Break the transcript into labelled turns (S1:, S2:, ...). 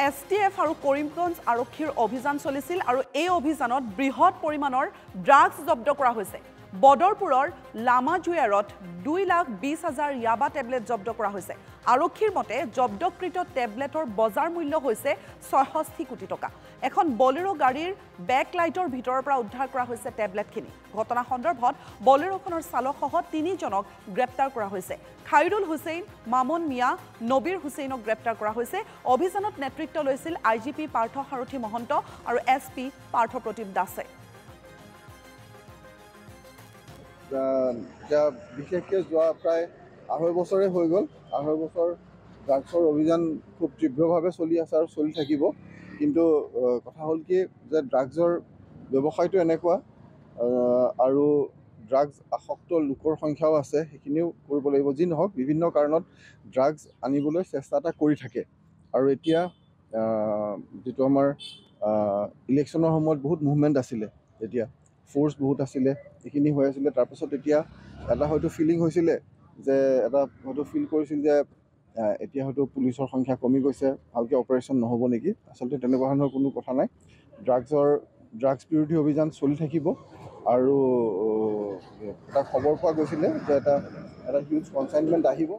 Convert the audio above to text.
S1: STF আৰু কৰিমগঞ্জ আৰক্ষীৰ অভিযান চলিছিল আৰু এই অভিযানত বৃহৎ পৰিমাণৰ ড্ৰাগছ জব্দ কৰা হৈছে। বদৰপুৰৰ লামাজুয়াৰত 2,20,000 ইয়াবা টেবলেট জব্দ কৰা হৈছে। আৰক্ষীৰ মতে জব্দকৃত টেবলেটৰ বজাৰ মূল্য হৈছে 66 কোটি টকা। এখন বলেৰো গাড়ীৰ বেকলাইটৰ ভিতৰৰ পৰা উদ্ধাৰ কৰা হৈছে টেবলেটখিনি। ঘটনা সন্দৰ্ভত বলেৰোখনৰ চালকসহ 3জনক গ্ৰেপ্তাৰ কৰা হৈছে। খাইৰুল হুছেইন, মামুন মিয়া, নবীৰ হুছেইনক গ্ৰেপ্তাৰ কৰা হৈছে। অভিযানত নেতৃত্ব লৈছিল IGP পাৰ্থ সাৰথী মহন্ত আৰু SP পাৰ্থ প্ৰতীপ দাসে।
S2: বিশেষকৈ যোৱা প্ৰায় 2.5 বছৰে হৈ গ'ল। 2.5 বছৰ ড্ৰাগছৰ অভিযান খুব তীব্ৰভাৱে চলি আছে আৰু চলি থাকিব। কিন্তু কথা হ'ল কি যে ড্ৰাগছৰ ব্যৱসায়টো এনেকুৱা আৰু ড্ৰাগছ আসক্ত লোকৰ সংখ্যাও আছে, সেইখিনিও কৰিব লাগিব। যি নহওক বিভিন্ন কাৰণত ড্ৰাগছ আনিবলৈ চেষ্টা এটা কৰি থাকে। আৰু এতিয়া যিটো আমাৰ ইলেকশ্যনৰ সময়ত বহুত মুভমেণ্ট আছিলে, এতিয়া ফ'ৰ্চ বহুত আছিলে, এইখিনি হৈ আছিলে। তাৰপিছত এতিয়া এটা হয়তো ফিলিং হৈছিলে যে হয়তো ফিল কৰিছিল যে এতিয়া হয়তো পুলিচৰ সংখ্যা কমি গৈছে, ভালকৈ অপাৰেশ্যন নহ'ব নেকি। আচলতে তেনেকুৱা ধৰণৰ কোনো কথা নাই। ড্ৰাগছ বিৰোধী অভিযান চলি থাকিব। আৰু এটা খবৰ পোৱা গৈছিলে যে এটা হিউজ কনচাইনমেণ্ট আহিব।